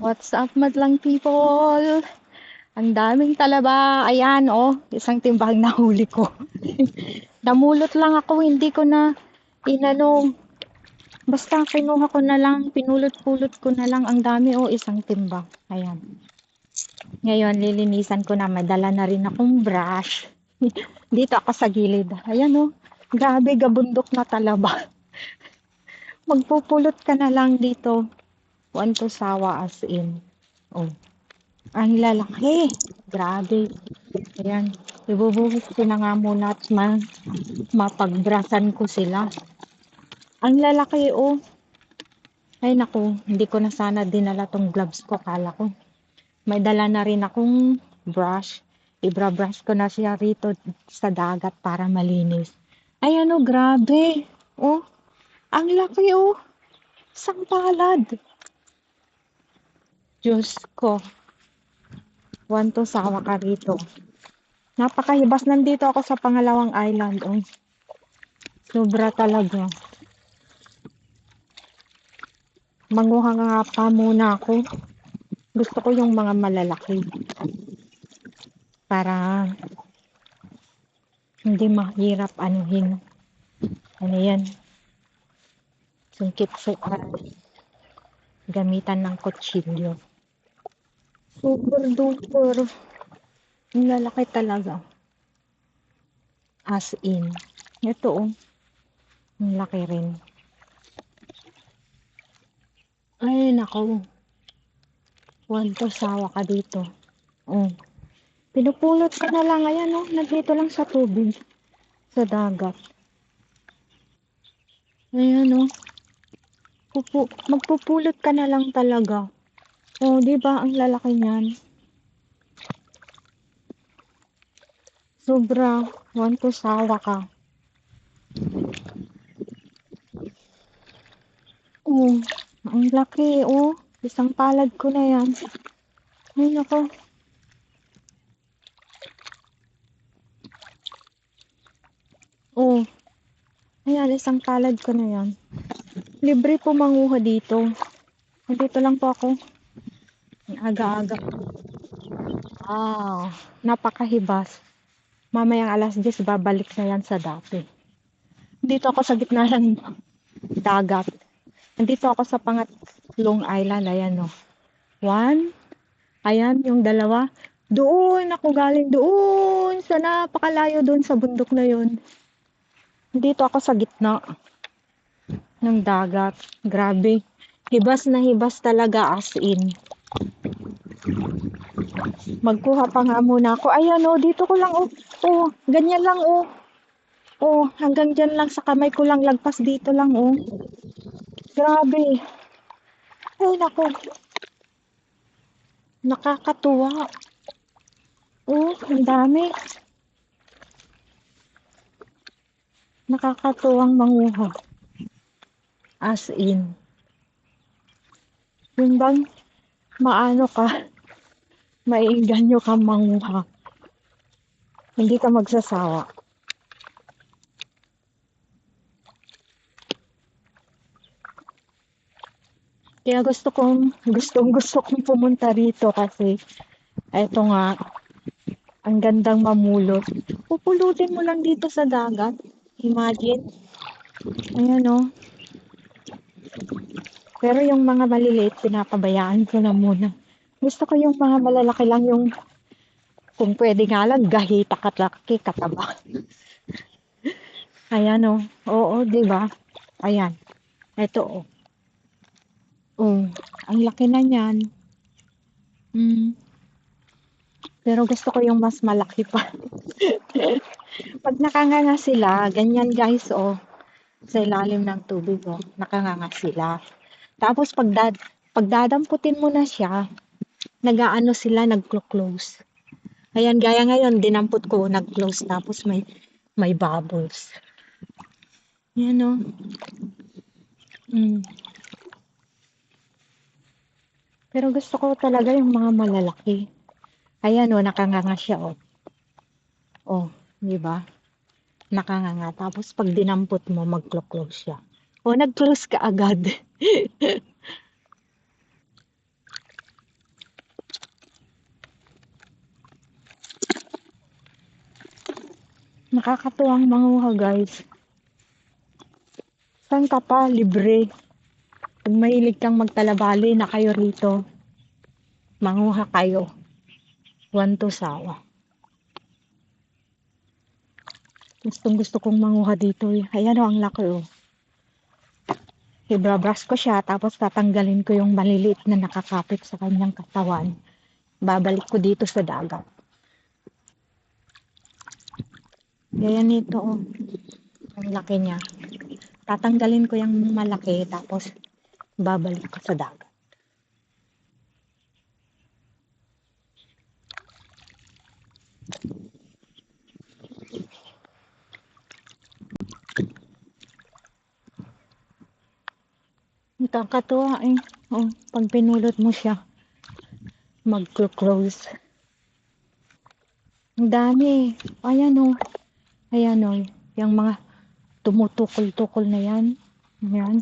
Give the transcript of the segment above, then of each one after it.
What's up, madlang people? Ang daming talaba. Ayan, oh, isang timbang nahuli ko. Namulot lang ako, hindi ko na inano. Basta kinuha ko na lang, pinulot-pulot ko na lang. Ang dami, oh, isang timbang. Ayan. Ngayon, lilinisan ko na. Madala na rin akong brush. Dito ako sa gilid. Ayan, oh. Grabe, gabundok na talaba. Magpupulot ka na lang dito. One to sawa as in. Oh. Ang lalaki. Grabe. Ayan. Ibubuhos ko na nga muna at mapagbrasan ko sila. Ang lalaki, oh. Ay, naku. Hindi ko na sana dinala tong gloves ko. Kala ko. May dala na rin akong brush. Ibra-brush ko na siya rito sa dagat para malinis. Ay, ano, grabe. Oh, ang laki, oh. Isang palad. Diyos ko. Want to sawa ka rito. Napakahibas, nandito ako sa pangalawang island. Oh. Sobra talaga. Manguha nga pa muna ako. Gusto ko yung mga malalaki. Para hindi mahirap anuhin. Ano yan? Sungkit sa gamitan ng kutsilyo. Super duper. Ang lalaki talaga. As in. Ito oh. Ang laki rin. Ay, nako. Want to sawa ka dito. Oh. Pinupulot ka na lang. Ayan oh. Nandito lang sa tubig. Sa dagat. Ayan oh. Magpupulot ka na lang talaga. Oh, di ba ang lalaki niyan? Sobra. Want to sawa ka. Oh, ang laki oh. Isang palad ko na yan. Ay, nako. Oh, ayan, isang palad ko na yan. Libre po manguha dito. Nandito lang po ako. Ang aga-aga. Wow, napakahibas. Mamayang alas 10, babalik na yan sa dati. Dito ako sa gitna ng dagat. Nandito ako sa pangatlong island. Ayan o. One. Ayan, yung dalawa. Doon ako galing. Doon. Sa napakalayo doon sa bundok na yun. Dito ako sa gitna ng dagat. Grabe. Hibas na hibas talaga as in. Magkuha pa nga muna ako. Ayan oh, dito ko lang oh. Oh, ganyan lang oh. Oh, hanggang dyan lang sa kamay ko lang, lagpas dito lang oh. Grabe. Ay nako, nakakatuwa. Oh, ang dami. Nakakatuwang manguha. As in. Yung bang maano ka, maiinganyo ka manguha. Hindi ka magsasawa. Kaya gusto kong pumunta rito kasi eto nga, ang gandang mamulot. Pupulutin mo lang dito sa dagat. Imagine. Ayan oh. Pero yung mga maliliit, pinapabayaan ko na muna. Gusto ko yung mga malalaki lang yung, kung pwede nga lang, gahita katlaki kataba. Ayan oh. Oo, di ba? Ayan. Ito oh. Oh, ang laki na niyan. Mm. Pero gusto ko yung mas malaki pa. Pag nakanganga sila, ganyan guys oh. Sa ilalim ng tubig oh. Nakanganga sila. Tapos pagdadamputin mo na siya, nag-aano sila, nagclo-close. Ayan, gaya ngayon, dinampot ko, nag-close, tapos may bubbles. Yan o. Mm. Pero gusto ko talaga yung mga malalaki. Ayan o, nakanganga siya o. O, di ba? Nakanganga. Tapos pag dinampot mo, mag-close siya. O, nag-close ka agad. Nakakatuwang manguha, guys. Saan ka pa? Libre. Kung mahilig kang magtalabali na kayo rito, manguha kayo. One to sawa. Gustong gusto kong manguha dito eh. Ayan o, ang laki o. Ibabrush ko siya, tapos tatanggalin ko yung maliliit na nakakapit sa kanyang katawan. Babalik ko dito sa dagat. Ganyan nito o. Ang laki niya. Tatanggalin ko yung malaki, tapos babalik ko sa dagat. Nakakatuwa eh. Oh, pag pinulot mo siya, mag-close. Ang dami. Ayan o. Ayan o. Yung mga tumutukol-tukol na yan. Ayan.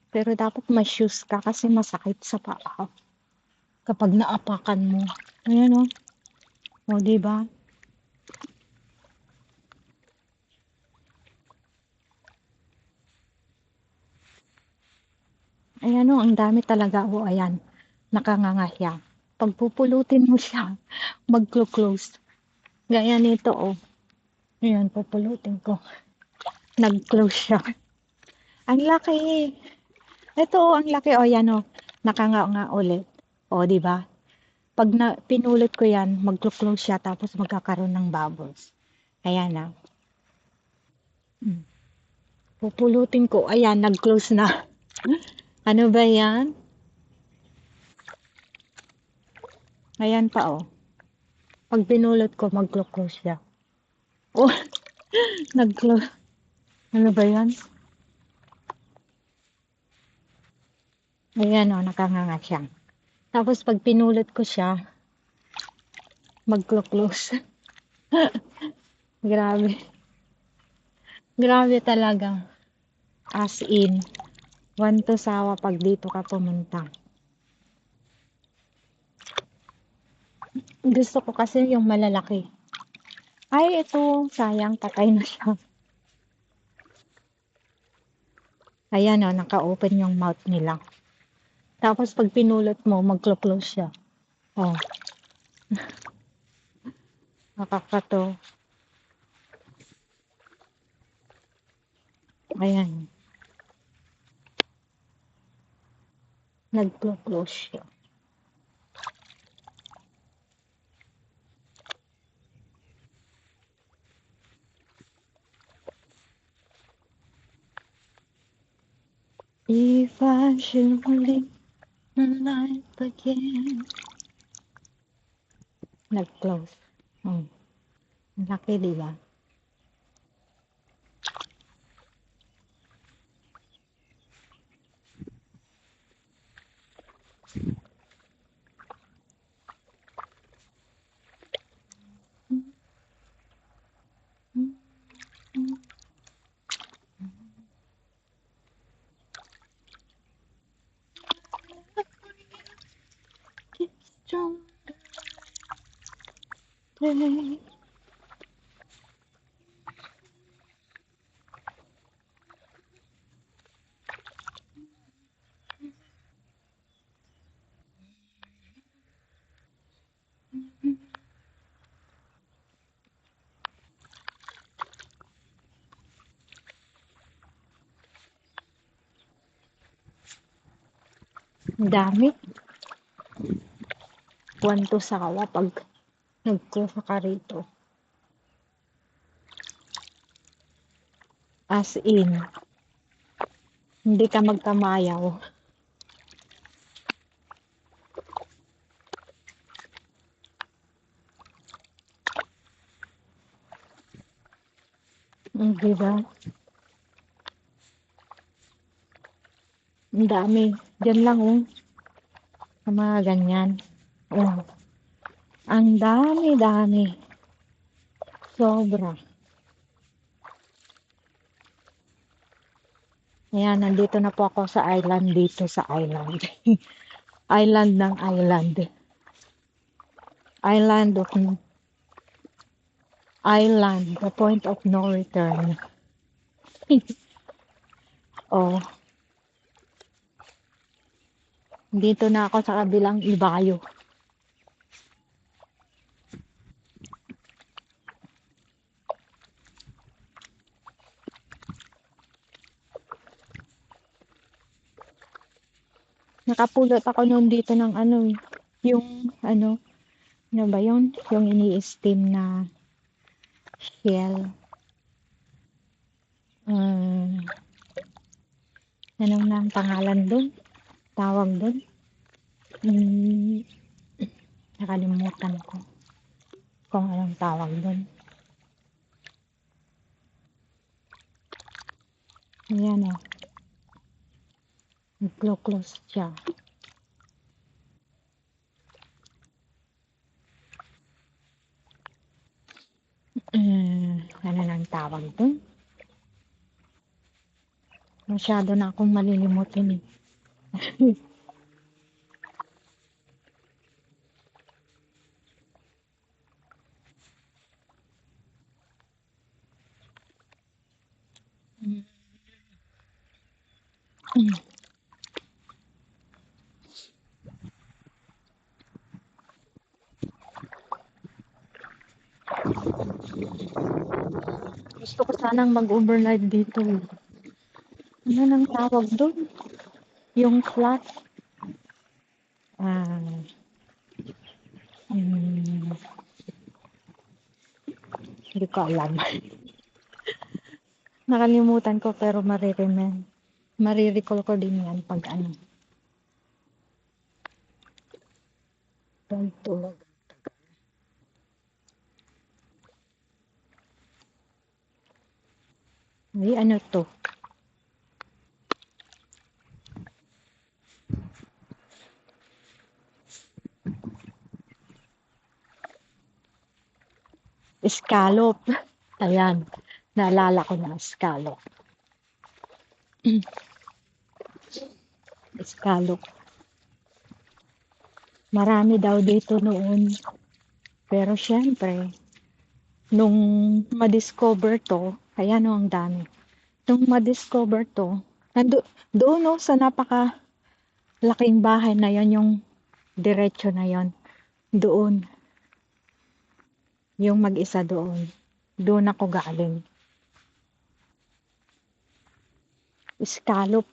Pero dapat may shoes ka kasi masakit sa paa kapag naapakan mo. Ayan o. O, diba? Ayan o, ang dami talaga. O, ayan. Nakanganga siya. Pag pupulutin mo siya, mag-close. Gaya nito o. Ayan, pupulutin ko. Nag-close siya. Ang laki. Ito o, ang laki. O, ayan o. Nakanga ulit. O, diba? Pag pinulot ko yan, mag-close siya tapos magkakaroon ng bubbles. Ayan na. Pupulutin ko. Ayan, nag-close na. Ano ba yan? Ayan pa oh. Pag pinulot ko, mag-close siya. Oh, nag-close. Ano ba yan? Ayan oh, nakanganga siya. Tapos pag pinulot ko siya, mag-close. Grabe. Grabe talaga. As in, one to sawa pag dito ka pumunta. Gusto ko kasi yung malalaki. Ay, ito, sayang, patay na siya. Ayan o, naka-open yung mouth nila. Tapos pag pinulot mo, mag-close siya. Oh. Nakakato. Ayan. Nag-close siya. If I should live life again. Nag-close. Laki, diba? Dami. One to sawa pag nag-close ka rito. As in, hindi ka magkamayaw. Diba? Ang dami. Diyan lang oh. Ang mga ganyan. Oh. Ang dami-dami. Sobra. Ayan, nandito na po ako sa island dito sa island. Island ng island. Island of Island, the point of no return. Oh, dito na ako sa kabilang ibayo. Nakapulot ako noon dito ng ano, yung ano, ano ba yun? Yung ini-steam na shell. Um, ano na ang pangalan doon? Tawag doon? Hmm, nakalimutan ko kung anong tawag doon. Ayan o. Nag-close siya. Ano nang tawag doon? Masyado na akong malilimutin eh. Gusto ko sanang mag-overnight dito eh. Ano nang tawag doon? Yung flat. Ah, hmm, hindi ko alam. Nakalimutan ko pero marirecall ko din yan pag ano. Tulog. Ay, ano to? Scallop. Ayan. Naalala ko na scallop. Scallop. Marami daw dito noon. Pero syempre, nung ma-discover to, ayan o ang dami. Nung ma-discover to, doon no, sa napaka laking bahay na yon, yung diretso na yon, doon, yung mag-isa doon. Doon ako galing. Scallop.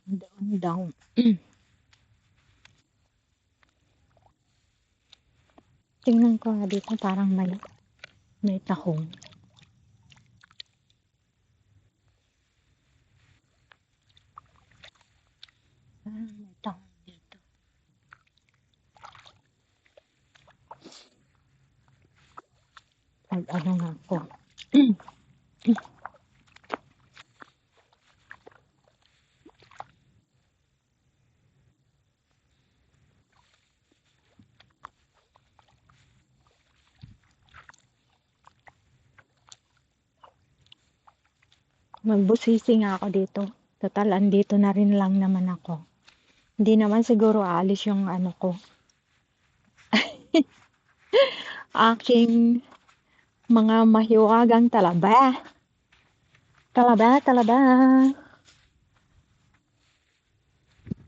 Doon daw. Tingnan ko nga dito, parang may tahong. Parang may tahong dito. Ano nga ako. Magbusisi nga ako dito. Total, andito na rin lang naman ako. Hindi naman siguro aalis yung ano ko. Aking mga mahiwagang talaba. Talaba.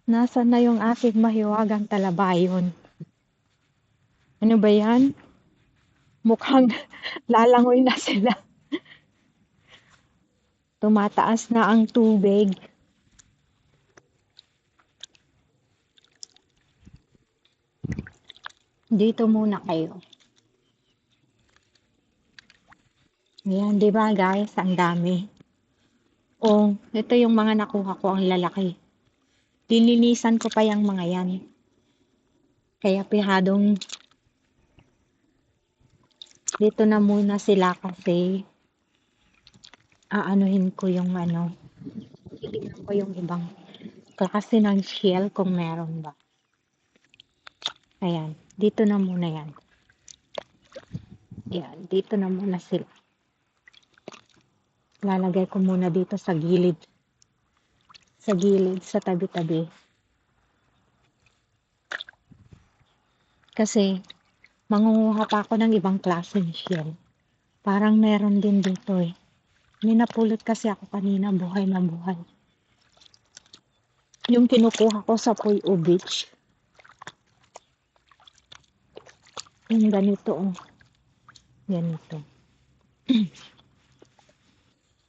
Nasaan na yung aking mahiwagang talabayon? Ano ba yan? Mukhang lalangoy na sila. Tumataas na ang tubig. Dito muna kayo. Ayan, di ba guys? Ang dami. Oh, ito yung mga nakuha ko, ang lalaki. Lilinisan ko pa yung mga yan. Kaya pihadong dito na muna sila kasi aanuhin ko yung ano, titignan ko yung ibang klase ng shell kung meron ba. Ayan, dito na muna yan. Ayan, dito na muna sila. Lalagay ko muna dito sa gilid. Sa gilid, sa tabi-tabi. Kasi, mangunguha pa ako ng ibang klase ng shell. Parang meron din dito eh. May napulot kasi ako kanina, buhay na buhay. Yung kinukuha ko sa Puyo Beach. Yung ganito oh. Ganito.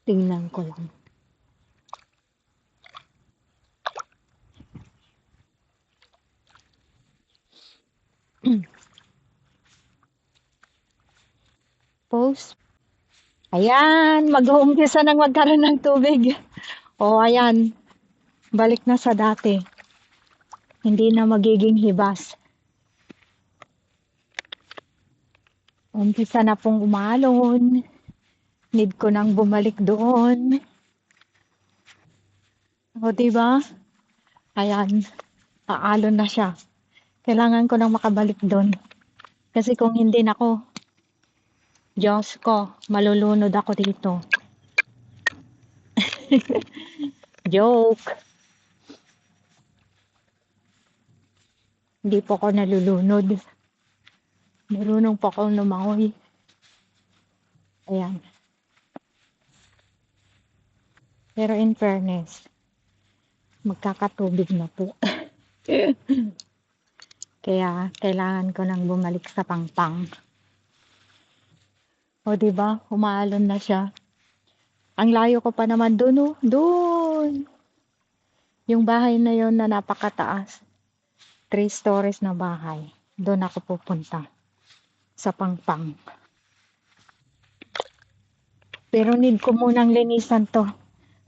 Tingnan ko lang. Post. Ayan, mag-uumpisa nang magkaroon ng tubig. O, ayan. Balik na sa dati. Hindi na magiging hibas. Umpisa na pong umalon. Need ko nang bumalik doon. O, diba? Ayan. Aalon na siya. Kailangan ko nang makabalik doon. Kasi kung hindi nako, Diyos ko, malulunod ako dito. Joke. Hindi po ako nalulunod. Marunong po akong lumangoy. Ayan. Pero in fairness, magkakatubig na po. Kaya kailangan ko nang bumalik sa pangpang. O diba, umaalon na siya. Ang layo ko pa naman doon, oh. Doon. Yung bahay na yon na napakataas. 3 stories na bahay. Doon ako pupunta. Sa pangpang. Pero need ko munang linisan to.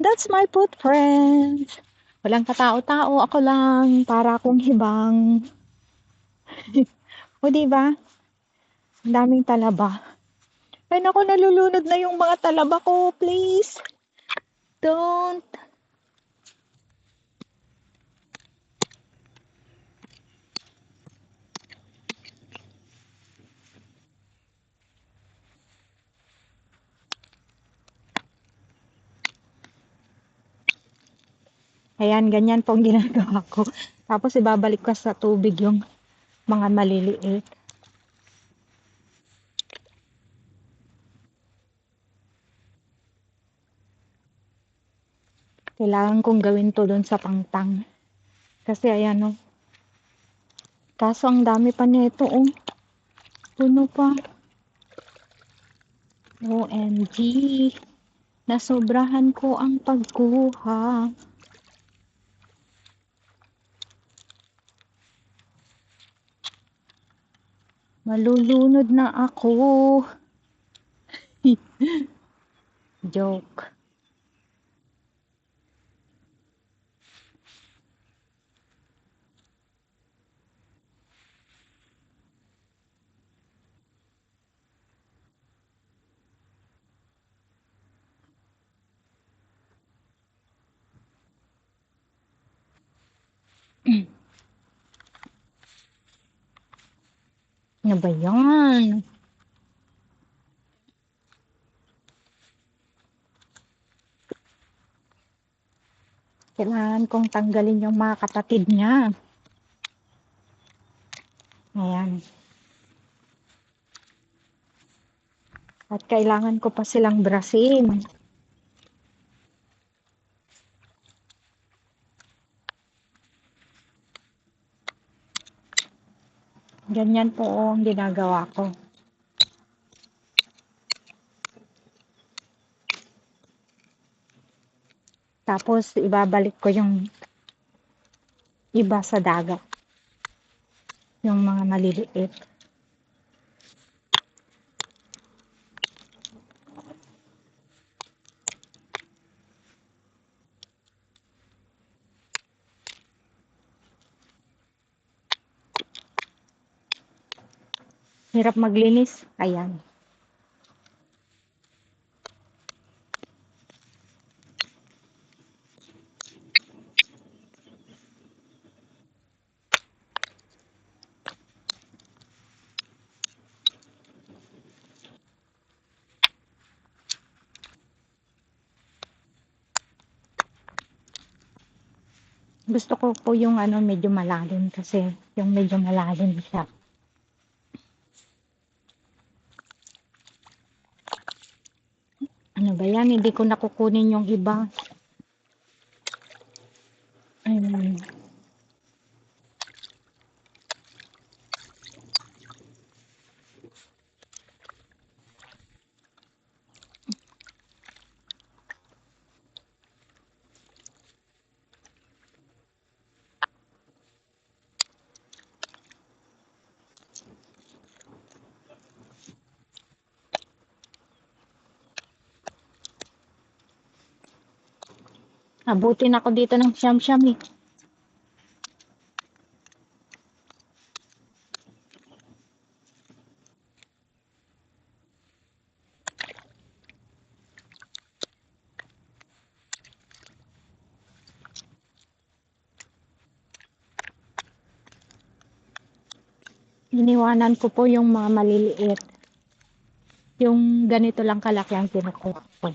That's my footprints. Walang katao-tao. Ako lang. Para akong hibang. O diba? Ang daming talaba. Ay naku, nalulunod na yung mga talaba ko. Please. Don't. Ayan, ganyan pong ginagawa ko. Tapos ibabalik ko sa tubig yung mga maliliit. Kailangan kong gawin to doon sa pangtang. Kasi ayan oh. Kaso ang dami pa nito oh. Puno pa. OMG. Nasobrahan ko ang pagkuha. Malulunod na ako. Joke. Ano ba yan? Kailangan kong tanggalin yung mga katatid niya. Ayan. At kailangan ko pa silang brasin. Ganyan po ang ginagawa ko. Tapos ibabalik ko yung iba sa dagat. Yung mga maliliit. Hirap maglinis. Ayan. Gusto ko po yung ano medyo malalim kasi yung medyo malalim siya. Ano ba yan? Hindi ko nakukunin yung iba. Ayun. Abutin ako dito ng siyam-siyam eh. Iniwanan ko po yung mga maliliit. Yung ganito lang kalaki ang kinukuha ko.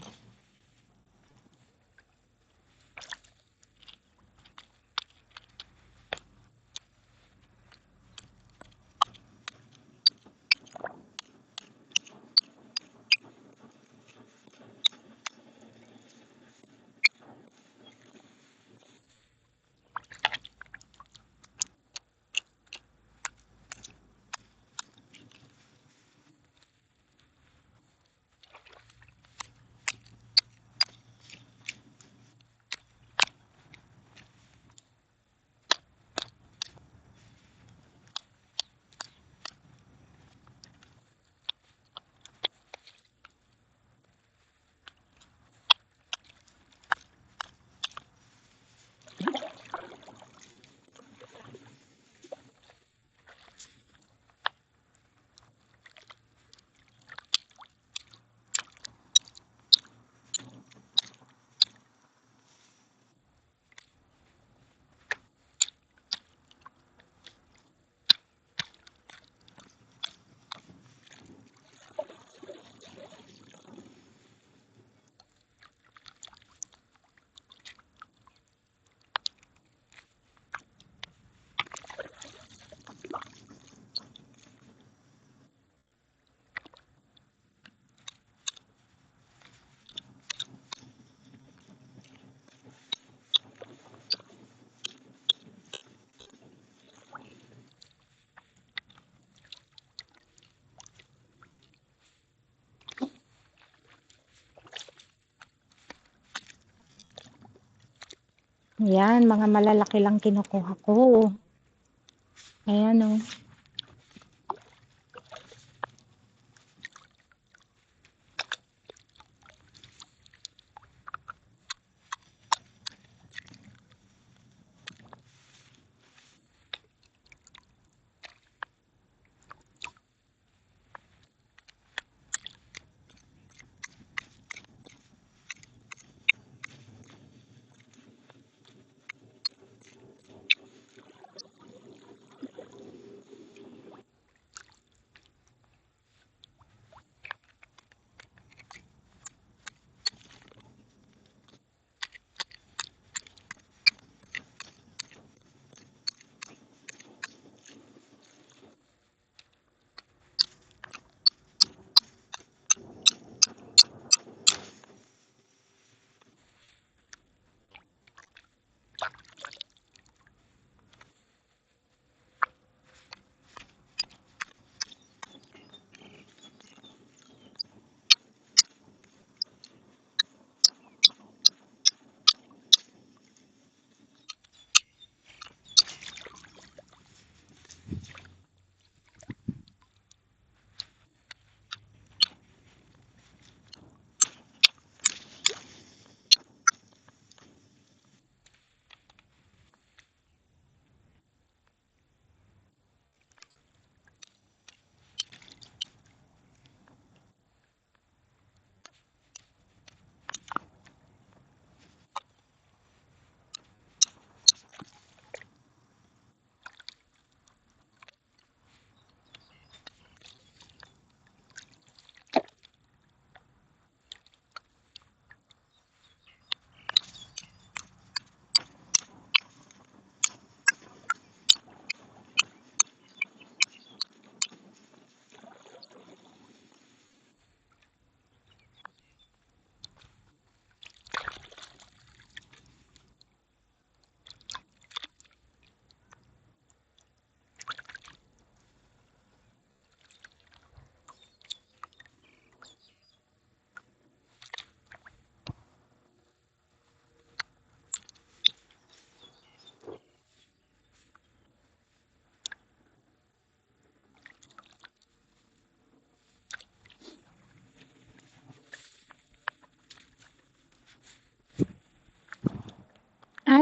Ayan, mga malalaki lang kinukuha ko. Ayan o.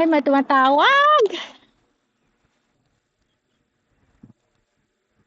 Ay, may tumatawa.